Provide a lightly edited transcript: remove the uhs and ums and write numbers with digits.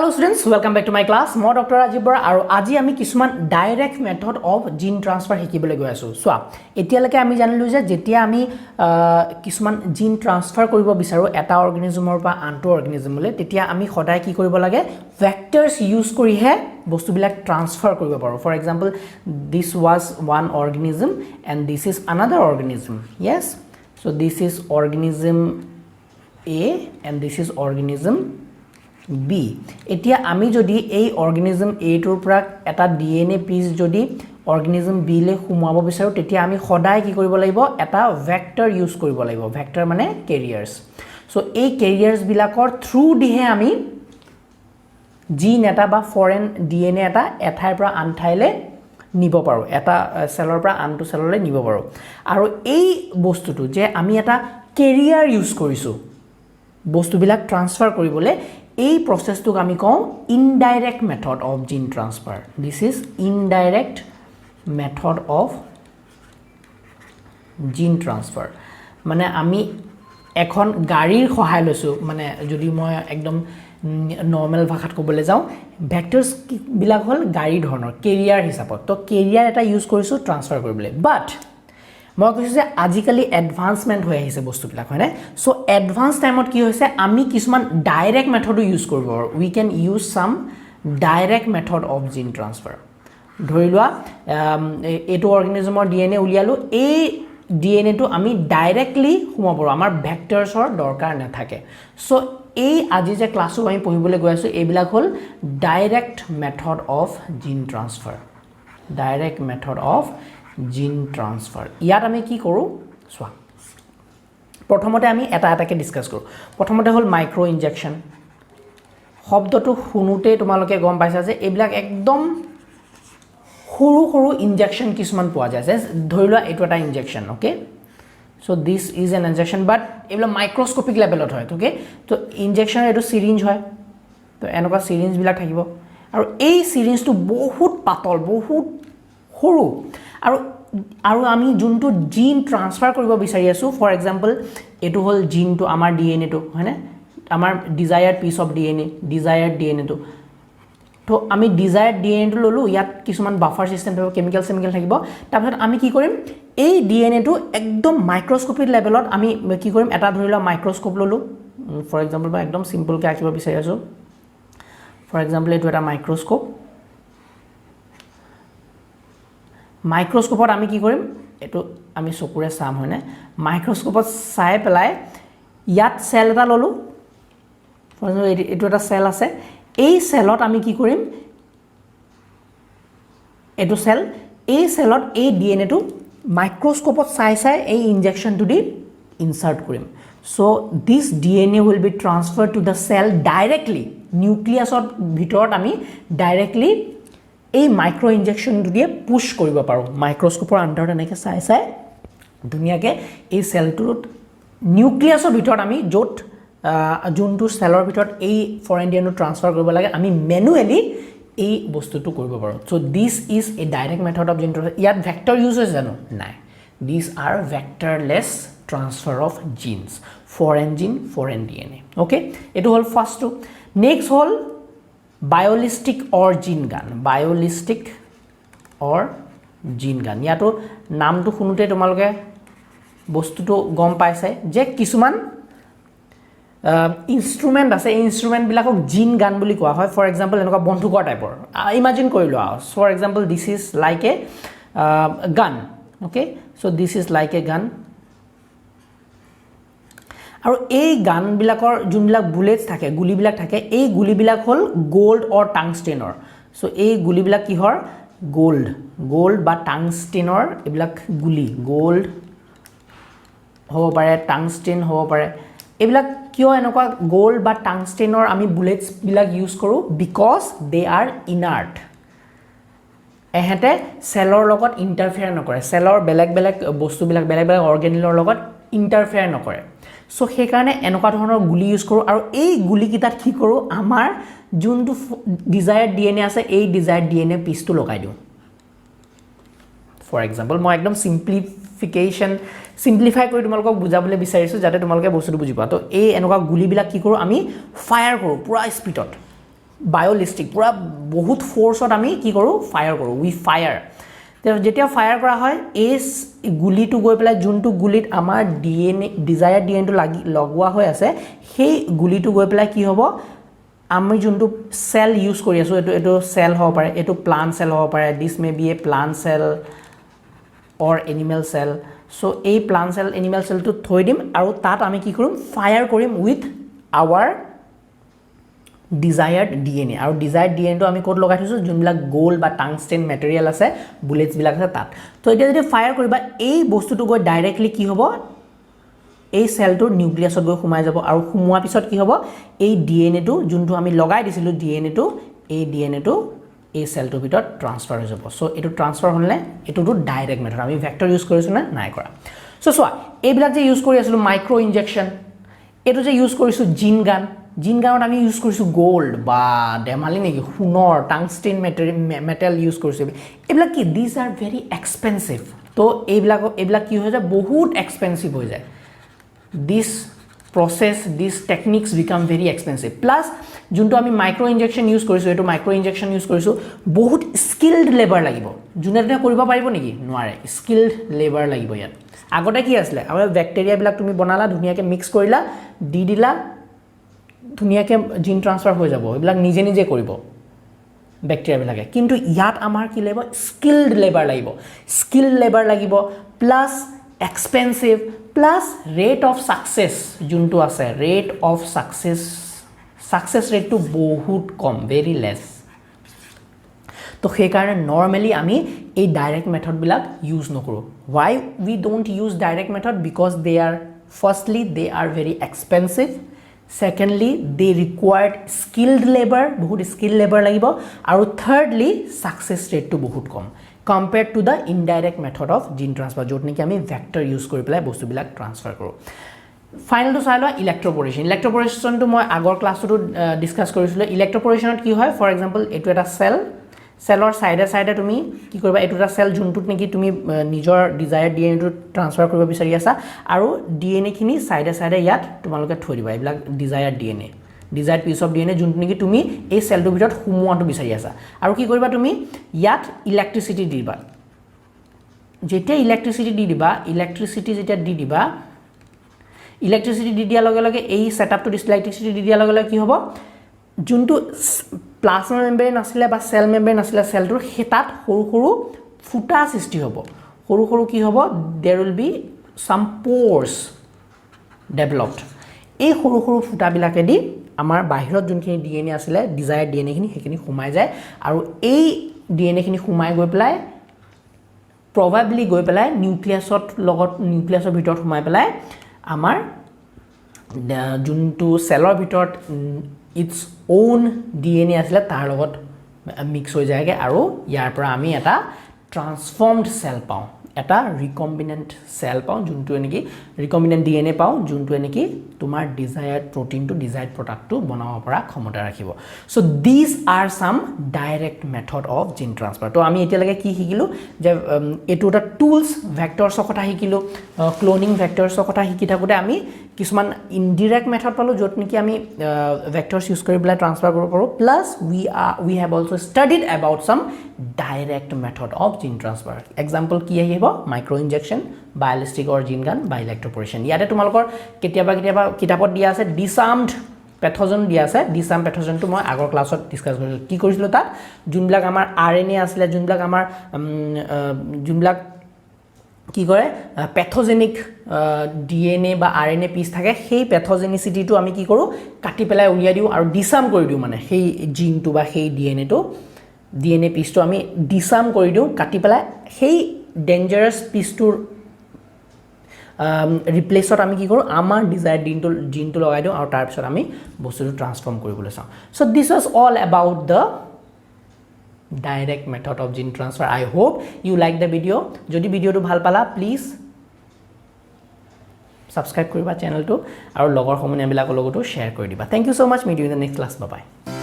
Hello students, welcome back to my class. Moi Dr. Rajib Borah aru aji ami kisuman direct method of gene transfer hikibole goi asu. So etialeke ami janilu je jetia ami kisuman gene transfer koribo bisaru eta organismor pa anto organism le tetia ami khoday ki koribo lage vectors use kori he bostu bilak transfer koribo paro. For example, this was one organism and this is another organism. Yes, so this is organism A and this is organism B. Etia ami jodi ei organism A tor pra eta DNA piece jodi organism B le khumuabo bisaru tetia ami khoday ki koribo laibo eta vector use koribo laibo. Vector mane carriers. So ei carriers bilakor through dihe ami gene eta ba foreign DNA eta ethai pra anthaile nibo paro. Eta cellor pra antu cellole nibo paro. Aru ei bostutu je ami eta carrier use korisu bostu bilak transfer koribole এই process-টোক আমি কওঁ indirect method of gene transfer. This is indirect method of gene transfer. মানে আমি এখন গাড়ীৰ সহায় লৈছো মানে যদি মই একদম নৰমাল ভাষাত কবলে যাও ভেক্টৰস বিলাক হল গাড়ী ধৰণৰ কেৰিয়াৰ হিচাপত তো কেৰিয়াৰ এটা ইউজ কৰিছো ট্ৰান্সফাৰ কৰিবলৈ বাট মই কৈছো যে আজিকালি এডভান্সমেন্ট হৈ আহিছে বস্তুবিলাক হয়নে সো এডভান্স টাইমত কি হৈছে আমি কিছুমান ডাইৰেক্ট মেথড ইউজ কৰিব we can use some direct method of gene transfer ধৰি লোৱা এটো অৰ্গানিজমৰ ডিএনএ উলিয়ালো এই ডিএনএ টো আমি ডাইৰেক্টলি সোমাব পাৰো আমাৰ ভেক্টৰছৰ দৰকাৰ নাথাকে সো এই আজি যে ক্লাসটো আমি পঢ়িবলৈ গৈ আছো এইবিলাক হল direct method of gene transfer direct method of gene transfer ইয়াত আমি কি কৰো সোয়া প্ৰথমতে আমি এটা এটাকে ডিসকাস কৰো প্ৰথমতে হল মাইক্ৰো ইনজেকশন শব্দটো শুনুতে তোমালোকে গম পাইছা যে এইবিলাক একদম সৰু সৰু ইনজেকশন কিছুমান পোৱা যায় ধৰি লোৱা এটো এটা injection okay so this is an injection but এইবিলাক মাইক্ৰোস্কোপিক লেভেলত হয় ওকে তো ইনজেকশন এটো সিৰিঞ্জ হয় তো এনেকুৱা সিৰিঞ্জ বিলাক থাকিব আৰু এই সিৰিঞ্জটো বহুত পাতল বহুত সৰু আৰু আমি যোনটো জিন ট্ৰান্সফাৰ কৰিব বিচাৰি আছো ফৰ এক্সাম্পল এটো হল জিন টু আমাৰ ডিএনএ টু হয়নে আমাৰ desired piece of DNA desired DNA টু তো আমি ডিজায়াৰ্ড ডিএনএ টু ললো ইয়াত কিছুমান বাফাৰ সিস্টেম থাকিব কেমিক্যাল থাকিব তাৰপিছত আমি কি কৰিম এই ডিএনএ টু একদম মাইক্ৰোস্কোপিক লেভেলত আমি কি কৰিম এটা ধৰিলা মাইক্ৰোস্কোপ ললো ফৰ এক্সাম্পল বা একদম সিম্পল কে আঁকিব বিচাৰি আছো ফৰ এক্সাম্পল এটো এটা মাইক্ৰোস্কোপ মাইক্ৰোস্কোপত আমি কি কৰিম এটো আমি চকুৰে চাম হয়নে মাইক্ৰোস্কোপত চাই পেলাই ইয়াত সেল এটা ললো ফৰ এক্সাম্পল এটো এটা সেল আছে এই সেলত আমি কি কৰিম এটো সেল এই সেলত এই ডিএনএ টো মাইক্ৰোস্কোপত চাই চাই এই ইনজেকশনটো দি ইনসাৰ্ট কৰিম so this DNA will be transferred to the cell directly নিউক্লিয়াছৰ ভিতৰত আমি ডাইৰেক্টলি এই মাইক্ৰো ইনজেকশন দিয়ে পুশ কৰিব পাৰো মাইক্ৰোস্কোপৰ আন্ডাৰত এনেকে চাই চাই দুনিয়াকে এই সেলটোত নিউক্লিয়াছৰ ভিতৰত আমি যত যোনটো সেলৰ ভিতৰত এই ফৰেন ডিএনএ ট্ৰান্সফাৰ কৰিব লাগে আমি ম্যানুয়ালি এই বস্তুটো কৰিব পাৰো so this is a direct method of gene transfer ইয়াত ভেক্টৰ ইউজ হৈছে জানো নাই this are vectorless transfer of genes foreign gene foreign DNA okay এটো হল ফার্স্ট টু নেক্সট হল Biolistic or genegun Biolistic or genegun ইয়াতো নামটো শুনুতে তোমালোকে বস্তুটো গম পাইছে যে কিছুমান ইনস্ট্ৰুমেন্ট আছে এই ইনস্ট্ৰুমেন্ট বিলাকক জিন গান বুলি কোৱা হয় ফৰ এক্সাম্পল এনেকুৱা বন্ধুকৰ টাইপৰ ইমাজিন কৰি লোৱা for example this is like a gun okay so this is like a gun আৰু এই গান বিলাকৰ যোনবিলাক বুলেটস থাকে গুলিবিলাক থাকে এই গুলিবিলাক হল গোল্ড অৰ টাংস্টেনৰ সো এই গুলিবিলাক কি হয় গোল্ড বা টাংস্টেনৰ এবিলাক গুলি গোল্ড হ'ব পাৰে টাংস্টেন হ'ব পাৰে এবিলাক কিয় এনেকুৱা গোল্ড বা টাংস্টেনৰ আমি বুলেটস বিলাক ইউজ কৰো বিকজ দে আৰ ইনাৰ্ট এহেতে সেলৰ লগত ইন্টাৰফেয়াৰ নকৰে সেলৰ বেলেগ বেলেগ বস্তুবিলাক বেলেগ বেলেগ অৰ্গানিলৰ লগত ইন্টাৰফেয়াৰ নকৰে সো সেই কাৰণে এনেকুৱা ধৰণৰ গুলি ইউজ কৰো আৰু এই গুলি কিটাত কি কৰো আমাৰ যোনটো ডিজায়াৰ্ড ডিএনএ আছে এই ডিজায়াৰ্ড ডিএনএ পিসটো লগাই দিও ফৰ এক্সাম্পল মই একদম সিম্পলিফাই কৰি তোমালোকক বুজাবলৈ বিচাৰিছো যাতে তোমালোকে বস্তুটো বুজি পাও তো এই এনেকুৱা গুলিবিলাক কি কৰো আমি ফায়াৰ কৰো পুৰা স্পিডত বায়োলিষ্টিক পুৰা বহুত ফোৰ্সত আমি কি কৰো ফায়াৰ কৰো উই ফায়াৰ যেতিয়া ফায়াৰ কৰা হয় এই গুলিটো গৈ পেলাই যোনটো গুলিত আমাৰ ডিএনএ ডিজায়াৰ ডিএনএটো লগোৱা হৈ আছে সেই গুলিটো গৈ পেলাই কি হ'ব আমি যোনটো সেল ইউজ কৰি আছো এটো সেল হ'ব পাৰে এটো প্লান্ট সেল হ'ব পাৰে this may be a plant cell or animal cell so এই প্লান্ট সেল এনিমেল সেলটো থৈ দিম আৰু তাত আমি কি কৰিম ফায়াৰ কৰিম উইথ আৱাৰ desired DNA আৰু desired DNA টো আমি কোড লগাই থৈছো যোনবিলাক গোল্ড বা টাংস্টেন মেটেৰিয়েল আছে বুলেটস বিলাক আছে তাত তো এতিয়া যদি ফায়াৰ কৰিবা এই বস্তুটো গৈ ডাইৰেক্টলি কি হ'ব এই সেলটোৰ নিউক্লিয়াছত গৈ সোমাই যাব আৰু সোমোৱা পিছত কি হ'ব এই DNA টো যোনটো আমি লগাই দিছিলো DNA টো এই DNA টো এই সেলটোৰ ভিতৰত ট্ৰান্সফাৰ হৈ যাব সো এটো ট্ৰান্সফাৰ হ'লে এটোটো ডাইৰেক্ট মেথড আমি ভেক্টৰ ইউজ কৰিছো না নাই কৰা সো সোৱা এইবিলাক যে ইউজ কৰি আছিলো মাইক্ৰো ইনজেকশন এটো যে ইউজ কৰিছো জিন গানত আমি ইউজ কৰিছো গোল্ড বা ডেমালি নেকি সোণৰ টাংস্টেন মেটেল ইউজ কৰিছো এইবিলাক কি দিস আৰ ভেৰি এক্সপেন্সিভ তো এইবিলাক কি হৈ যায় বহুত এক্সপেন্সিভ হৈ যায় this process these techniques become very expensive plus যোনটো আমি মাইক্ৰো ইনজেকশন ইউজ কৰিছো এটো মাইক্ৰো ইনজেকশন ইউজ কৰিছো বহুত স্কিলড লেবাৰ লাগিব যোনে কৰিব পাৰিব নেকি নোৱাৰে স্কিলড লেবাৰ লাগিব ইয়াত আগতে কি আছিল আমাৰ ব্যাকটেৰিয়া বিলাক তুমি বনালা ধুনিয়াকে মিক্স কৰিলা দি দিলা ধুনিয়াকে জিন ট্ৰান্সফাৰ হৈ যাব এইবিলাক নিজে নিজে কৰিব ব্যাকটেৰিয়া বিলাকে কিন্তু ইয়াত আমাৰ কি লাগিব স্কিলড লেবাৰ লাগিব plus expensive plus rate of success juntu ase rate of success rate to bahut kom very less to he karone normally ami ei direct method bilak use nokoro why we don't use direct method because they are firstly they are very expensive secondly they required skilled labor bahut skilled labor lagibo aru thirdly success rate to bahut kom compared to the indirect method of gene transfer jot neki ami vector use kori pelai bostu bilak transfer koro final to sailo electroporation to moi agor class to discuss korisilo electroporation ki hoy for example etu eta cellor side tumi ki koriba etu eta cell juntut neki tumi nijor desired DNA to transfer koriba bisari asa aru DNA khini side yat tumaloke thoi diba ebilak desired piece of DNA juntu neki tumi ei cell to bitot humuato bisari asa aru ki koriba tumi yat electricity diba jete electricity di diba electricity di dia loge ei setup to this electricity di dia loge ki hobo juntu plasma membrane asile ba cell membrane asile cell tor hetat horu futa sৃষ্টি hobo horu ki hobo there will be some pores developed ei horu futa bilake di আমাৰ বাহিৰত যোনখিনি DNA আছিল Dzire DNA খিনি হেখিনি সোমাই যায় আৰু এই DNA খিনি সোমাই গৈ পেলাই প্ৰবাবলি গৈ পেলাই নিউক্লিয়াছৰ ভিতৰত সোমাই পেলাই আমাৰ যোনটো সেলৰ ভিতৰত ইটস ওন ডিএনএ আছিল তাৰ লগত মিক্স হৈ যায়গে আৰু ইয়াৰ পৰা আমি এটা ট্ৰান্সফৰ্মড সেল পাওঁ এটা ৰিকম্বিনেন্ট সেল পাওঁ যোনটো এনেকি ৰিকম্বিনেন্ট ডিএনএ পাওঁ যোনটো এনেকি তোমাৰ ডিজায়াৰ্ড প্ৰোটিন টু ডিজায়াৰ্ড প্ৰডাক্ট টু বনাব পৰা ক্ষমতা ৰাখিব so this are some direct method of gene transfer তো আমি এতিয়া লাগে কি শিকিলো যে এটো এটা টুলস ভেক্টৰছৰ কথা শিকিলো ক্লোনিং ভেক্টৰছৰ কথা শিকি থাকোতে আমি কিছুমান ইনডিৰেক্ট মেথড পালো যত নেকি আমি ভেক্টৰছ ইউজ কৰি পেলাই ট্ৰান্সফাৰ কৰিব পাৰো plus we have also studied about some direct method of gene transfer example কি আহিব micro injection biolistic or genegun by electroporation ইয়াতে তোমালোকৰ কেতিয়াবা কিতাপত দিয়া আছে disarmed pathogen দিয়া আছে disarmed pathogen to মই আগৰ ক্লাছত ডিসকাস কৰিলো কি কৰিছিলো তাত যোনবিলাক আমাৰ RNA আছিল যোনবিলাক আমাৰ যোনবিলাক কি কৰে প্যাথোজেনিক ডিএনএ বা আৰএনএ পিস থাকে সেই প্যাথোজেনিসিটি টু আমি কি কৰো কাটি পেলাই উলিয়া দিও আৰু ডিসাম কৰি দিও মানে সেই জিন টু বা সেই ডিএনএ পিস টু আমি ডিসাম কৰি দিও কাটি পেলাই সেই ডেঞ্জাৰাস পিস টুৰ ৰিপ্লেসত আমি কি কৰো আমাৰ ডিজায়াৰ্ড জিন টু লগাই দিও আৰু তাৰ পিছত আমি বস্তুটো ট্ৰান্সফৰ্ম কৰিবলৈ চাও so this was all about the direct method of gene transfer I hope you like the video jodi video to bhal pala please subscribe koriba channel to aru logor homune bilakor logoto share kori diba thank you so much meet you in the next class bye bye